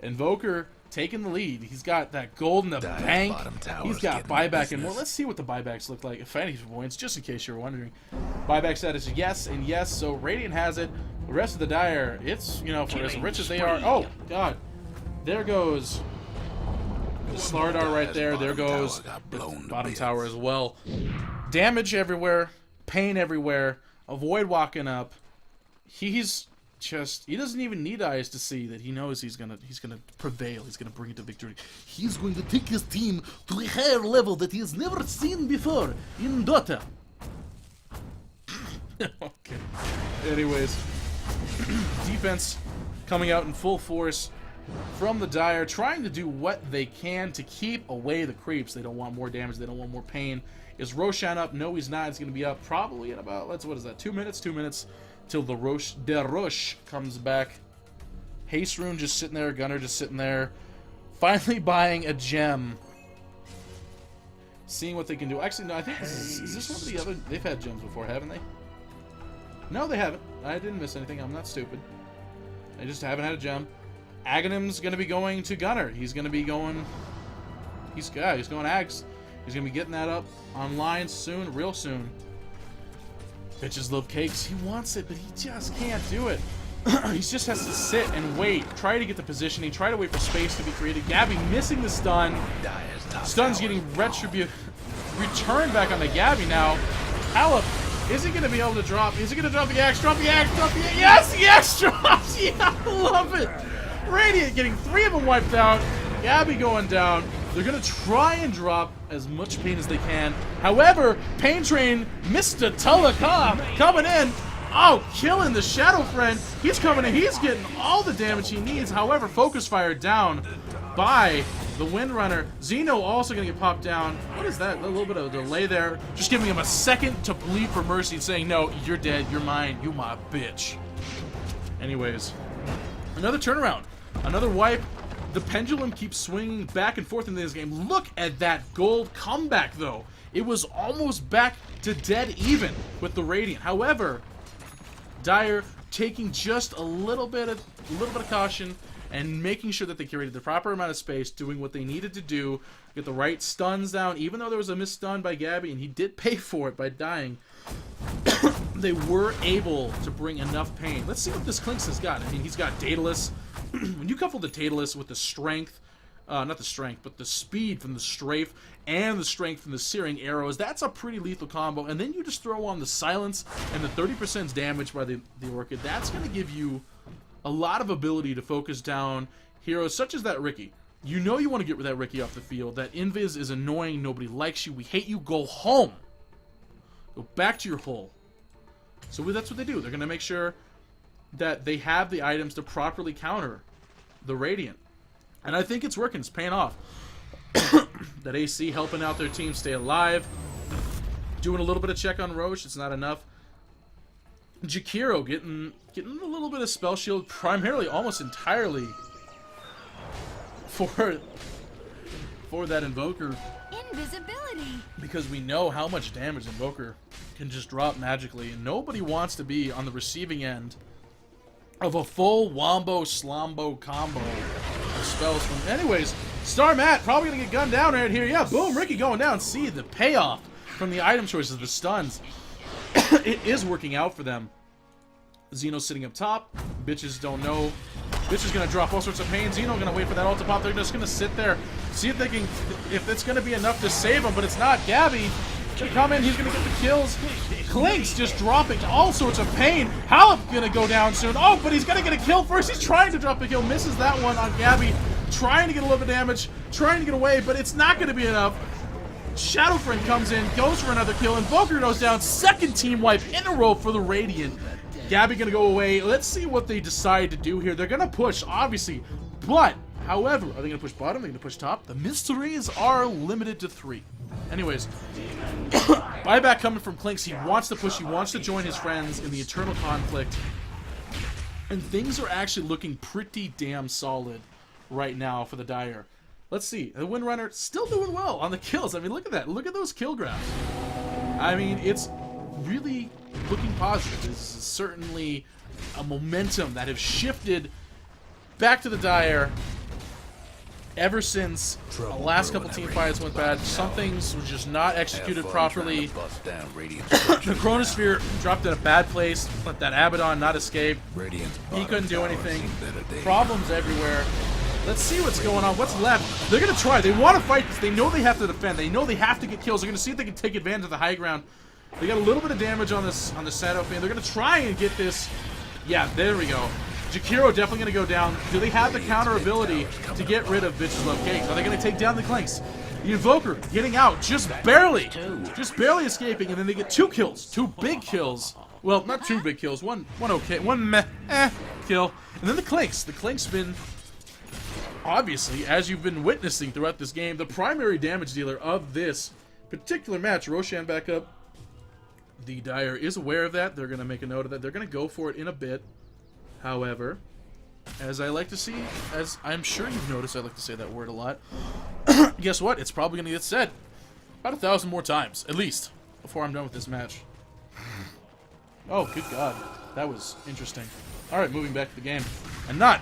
Invoker taking the lead. He's got that gold in the bank. He's got buyback and more. Let's see what the buybacks look like. Fantasy points, just in case you're wondering. Buyback status, yes and yes. So Radiant has it. The rest of the Dire, it's, you know, for as rich as they are. Oh, God. There goes the Slardar right there. There goes the bottom tower as well. Damage everywhere. Pain everywhere. Avoid walking up. He doesn't even need eyes to see that he knows he's gonna prevail. He's gonna bring it to victory. He's going to take his team to a higher level that he has never seen before in Dota. Okay. Anyways, defense coming out in full force from the Dire, trying to do what they can to keep away the creeps. They don't want more damage. They don't want more pain. Is Roshan up? No, he's not. He's going to be up probably in about, what is that, 2 minutes? 2 minutes till the Rush comes back. Haste Rune just sitting there. Gunner just sitting there. Finally buying a gem. Seeing what they can do. Actually, no, I think is this one of the other... They've had gems before, haven't they? No, they haven't. I didn't miss anything. I'm not stupid. I just haven't had a gem. Aghanim's going to be going to Gunner. He's going to be going... He's going Ags. He's going to be getting that up online soon, real soon. Bitches love cakes. He wants it, but he just can't do it. He just has to sit and wait. Try to get the positioning. Try to wait for space to be created. Gabby missing the stun. Stun's getting returned back on the Gabby now. Halep, is he going to be able to drop? Is he going to drop the axe? Drop the axe? Drop the axe? Yes, the axe drops! Yeah, I love it. Radiant getting 3 of them wiped out. Gabby going down. They're going to try and drop as much pain as they can. However, Pain Train, Mr. Tulakah, coming in. Oh, killing the Shadow Friend. He's coming in. He's getting all the damage he needs. However, Focus Fire down by the Windrunner. Xeno also going to get popped down. What is that? A little bit of a delay there. Just giving him a second to plead for mercy and saying, no, you're dead. You're mine. You my bitch. Anyways, another turnaround. Another wipe. The pendulum keeps swinging back and forth in this game. Look at that gold comeback, though. It was almost back to dead even with the Radiant. However, Dire taking just a little bit of caution and making sure that they created the proper amount of space, doing what they needed to do, get the right stuns down. Even though there was a missed stun by Gabby, and he did pay for it by dying, they were able to bring enough pain. Let's see what this Clinks has got. I mean, he's got Daedalus. When you couple the Daedalus with the strength, not the strength, but the speed from the Strafe and the strength from the Searing Arrows, that's a pretty lethal combo. And then you just throw on the Silence and the 30% damage by the Orchid. That's going to give you a lot of ability to focus down heroes such as that Riki. You know you want to get that Riki off the field. That Invis is annoying. Nobody likes you. We hate you. Go home. Go back to your hole. So that's what they do. They're going to make sure that they have the items to properly counter the Radiant. And I think it's working. It's paying off. That AC helping out their team stay alive. Doing a little bit of check on Roche. It's not enough. Jakiro getting a little bit of spell shield, primarily almost entirely for that Invoker. Invisibility. Because we know how much damage Invoker can just drop magically, and nobody wants to be on the receiving end of a full Wombo Slombo combo of spells from. Anyways, Star Matt probably gonna get gunned down right here. Yeah, boom, Riki going down. See the payoff from the item choices, the stuns. It is working out for them. Xeno sitting up top. Bitches don't know. Bitch is gonna drop all sorts of pain. Xeno gonna wait for that ult to pop. They're just gonna sit there, see if they can, if it's gonna be enough to save him. But it's not. Gabby gonna come in. He's gonna get the kills. Clinks just dropping all sorts of pain. Halep gonna go down soon. Oh, but he's gonna get a kill first. He's trying to drop a kill. Misses that one on Gabby. Trying to get a little bit of damage. Trying to get away, but it's not gonna be enough. Shadow Friend comes in, goes for another kill. Invoker goes down. Second team wipe in a row for the Radiant. Gabby gonna go away. Let's see what they decide to do here. They're gonna push, obviously, but, however, are they gonna push bottom? Are they gonna push top? The mysteries are limited to 3. Anyways, buyback coming from Clinks. He wants to push. He wants to join his friends in the eternal conflict. And things are actually looking pretty damn solid right now for the Dire. Let's see. The Windrunner still doing well on the kills. I mean, look at that. Look at those kill graphs. I mean, it's really looking positive. This is certainly a momentum that has shifted back to the Dire ever since the last couple team fights went bad. Some things were just not executed properly. The Chronosphere dropped in a bad place. Let that Abaddon not escape. He couldn't do anything. Problems everywhere. Let's see what's going on. What's left? They're going to try. They want to fight this. They know they have to defend. They know they have to get kills. They're going to see if they can take advantage of the high ground. They got a little bit of damage on this Shadow Fan. They're going to try and get this. Yeah, there we go. Jakiro definitely going to go down. Do they have the counter ability to get rid of Bitches Love Cakes? Are they going to take down the Clinks? The Invoker getting out just barely escaping, and then they get 2 kills. 2 big kills. Well, not 2 big kills. One okay. One meh kill. And then the Clinks. The Clinks been, obviously, as you've been witnessing throughout this game, the primary damage dealer of this particular match. Roshan back up. The Dire is aware of that. They're going to make a note of that. They're going to go for it in a bit. However, as I like to see, as I'm sure you've noticed, I like to say that word a lot. Guess what? It's probably going to get said about 1,000 more times, at least, before I'm done with this match. Oh, good God. That was interesting. All right, moving back to the game. And not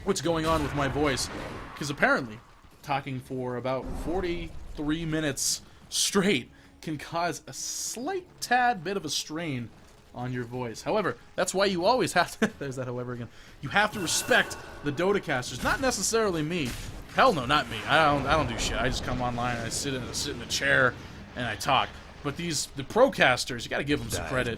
what's going on with my voice, because apparently talking for about 43 minutes straight can cause a slight tad bit of a strain on your voice. However, that's why you always have to, there's that however again, you have to respect the Dota casters, not necessarily me. Hell no, not me. I don't do shit. I just come online and I sit in a chair and I talk. But the pro casters, you got to give them some credit,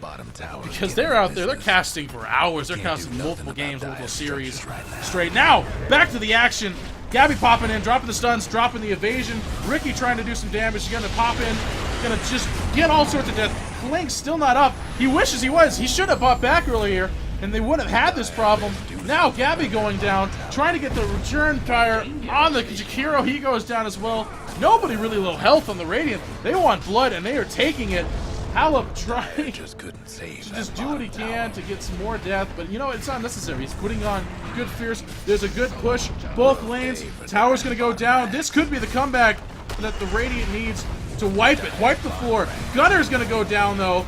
because they're out there, they're casting for hours, they're casting multiple games, multiple series straight. Now, back to the action. Gabby popping in, dropping the stuns, dropping the evasion. Ricky trying to do some damage. He's gonna pop in, gonna just get all sorts of death. Klink's still not up. He wishes he was. He should have popped back earlier, and they wouldn't have had this problem. Now Gabby going down, trying to get the return tire on the Jakiro. He goes down as well. Nobody really low health on the Radiant. They want blood, and they are taking it. Halep trying Just couldn't save to that just do what he bottom can tower. to get some more death, but you know, it's not necessary. He's putting on good fierce. There's a good push. Both lanes. Tower's going to go down. This could be the comeback that the Radiant needs to wipe it. Wipe the floor. Gunner's going to go down, though.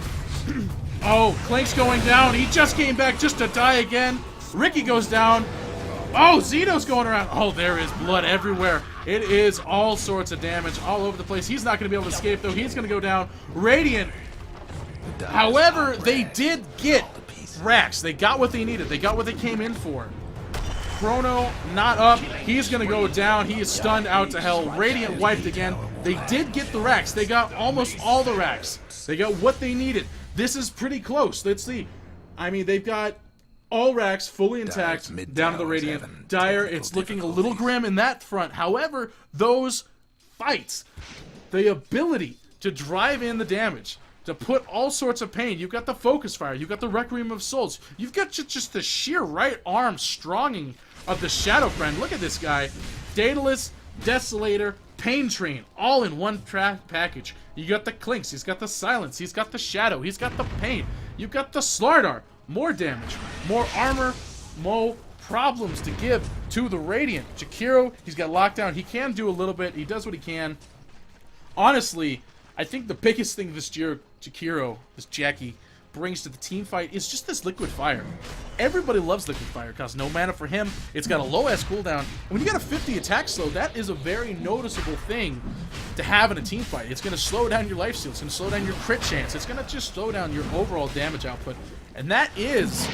Oh, Klink's going down. He just came back just to die again. Ricky goes down. Oh, Zito's going around. Oh, there is blood everywhere. It is all sorts of damage all over the place. He's not going to be able to escape, though. He's going to go down. Radiant. However, they did get racks. They got what they needed. They got what they came in for. Chrono not up. He's going to go down. He is stunned out to hell. Radiant wiped again. They did get the racks. They got almost all the racks. They got what they needed. This is pretty close. Let's see. I mean, they've got all racks fully intact down to the Radiant. Dire, it's looking a little grim in that front. However, those fights, the ability to drive in the damage, to put all sorts of pain. You've got the Focus Fire. You've got the Requiem of Souls. You've got just the sheer right arm stronging of the Shadow Friend. Look at this guy. Daedalus, Desolator, Pain Train, all in one package. You got the Klinks. He's got the Silence. He's got the Shadow. He's got the Pain. You've got the Slardar. More damage. More armor. More problems to give to the Radiant. Jakiro, he's got lockdown. He can do a little bit. He does what he can. Honestly, I think the biggest thing this Jakiro, this Jackie, brings to the team fight is just this Liquid Fire. Everybody loves Liquid Fire. It costs no mana for him. It's got a low S cooldown. And when you got a 50 attack slow, that is a very noticeable thing to have in a team fight. It's going to slow down your lifesteal. It's going to slow down your crit chance. It's going to just slow down your overall damage output. And that is,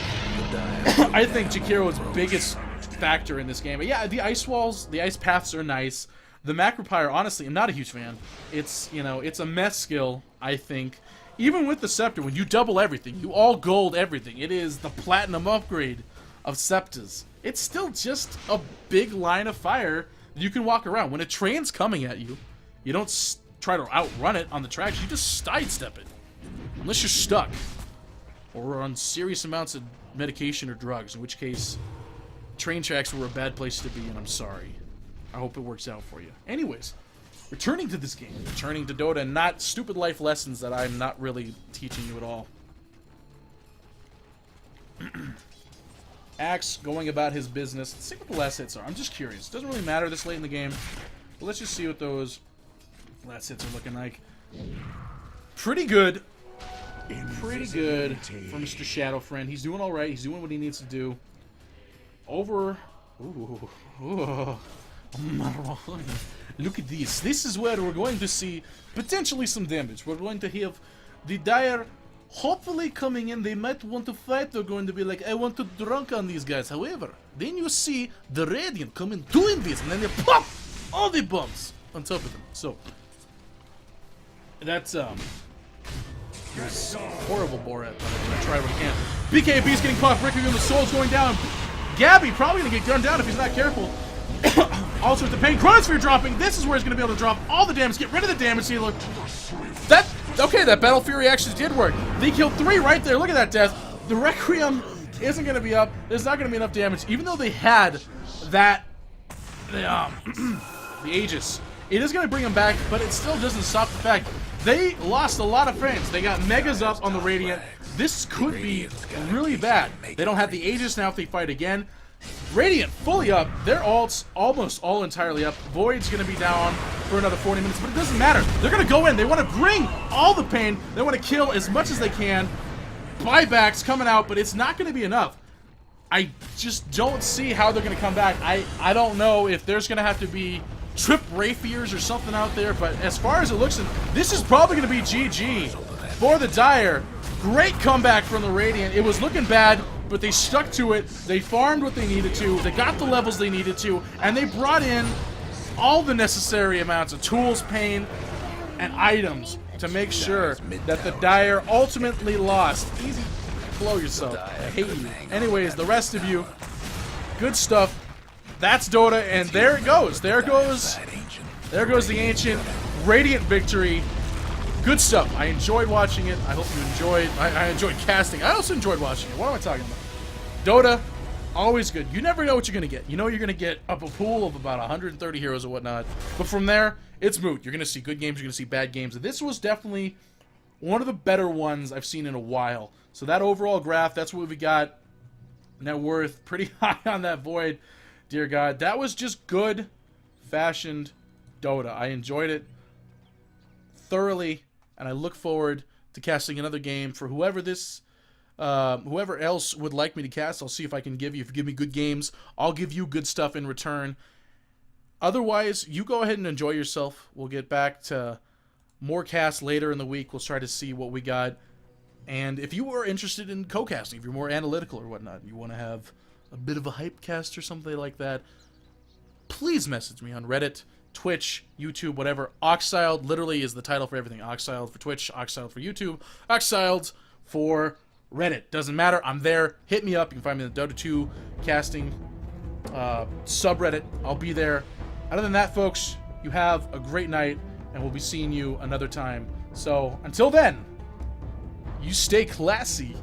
I think, Jakiro's biggest factor in this game. But yeah, the ice walls, the ice paths are nice. The Macro Pyre, honestly, I'm not a huge fan. It's, you know, it's a mess skill, I think. Even with the Scepter, when you double everything, you all gold everything. It is the platinum upgrade of Scepters. It's still just a big line of fire that you can walk around. When a train's coming at you, you don't try to outrun it on the tracks. You just sidestep it. Unless you're stuck. Or on serious amounts of medication or drugs, in which case, train tracks were a bad place to be, and I'm sorry. I hope it works out for you. Anyways, returning to this game, returning to Dota, and not stupid life lessons that I'm not really teaching you at all. Axe going about his business. Let's see what the last hits are. I'm just curious. Doesn't really matter this late in the game. But let's just see what those last hits are looking like. Pretty good. Pretty good for Mr. Shadow Friend. He's doing alright. He's doing what he needs to do. Over. Ooh. Ooh. Look at this. This is where we're going to see potentially some damage. We're going to have the Dire hopefully coming in. They might want to fight. They're going to be like, I want to drunk on these guys. However, then you see the Radiant coming doing this, and then they pop all the bombs on top of them. So that's horrible Borat, but I'm gonna try what I can. BKB's getting popped. Ricky and the Soul's going down. Gabby probably gonna get gunned down if he's not careful. Also with the pain, Chronosphere dropping. This is where he's gonna be able to drop all the damage, get rid of the damage dealer. That Battle Fury actually did work. They killed 3 right there. Look at that death. The Requiem isn't gonna be up. There's not gonna be enough damage, even though they had that the Aegis. It is gonna bring them back, but it still doesn't stop the fact they lost a lot of frames. They got Megas up on the Radiant. This could be really bad. They don't have the Aegis now if they fight again. Radiant fully up. Their ults almost all entirely up. Void's going to be down for another 40 minutes, but it doesn't matter. They're going to go in. They want to bring all the pain. They want to kill as much as they can. Buybacks coming out, but it's not going to be enough. I just don't see how they're going to come back. I don't know if there's going to have to be trip Rapiers or something out there, but as far as it looks, this is probably going to be GG for the Dire. Great comeback from the Radiant. It was looking bad, but they stuck to it. They farmed what they needed to. They got the levels they needed to, and they brought in all the necessary amounts of tools, pain, and items to make sure that the Dire ultimately lost. Easy. Blow yourself. I hate you. Anyways, the rest of you, good stuff. That's Dota, and there it goes. There goes the Ancient. Radiant victory. Good stuff. I enjoyed watching it. I hope you enjoyed. I enjoyed casting. I also enjoyed watching it. What am I talking about? Dota, always good. You never know what you're going to get. You know you're going to get up a pool of about 130 heroes or whatnot. But from there, it's moot. You're going to see good games. You're going to see bad games. And this was definitely one of the better ones I've seen in a while. So that overall graph, that's what we got. Net worth, pretty high on that Void. Dear God, that was just good fashioned Dota. I enjoyed it thoroughly. And I look forward to casting another game for whoever else would like me to cast. I'll see if I can give you. If you give me good games, I'll give you good stuff in return. Otherwise, you go ahead and enjoy yourself. We'll get back to more casts later in the week. We'll try to see what we got. And if you are interested in co-casting, if you're more analytical or whatnot, you want to have a bit of a hype cast or something like that, please message me on Reddit, Twitch, YouTube, whatever. Oxiled literally is the title for everything. Oxiled for Twitch, Oxiled for YouTube, Oxiled for Reddit. Doesn't matter. I'm there. Hit me up. You can find me in the Dota 2 casting subreddit. I'll be there. Other than that, folks, you have a great night, and we'll be seeing you another time. So until then, you stay classy.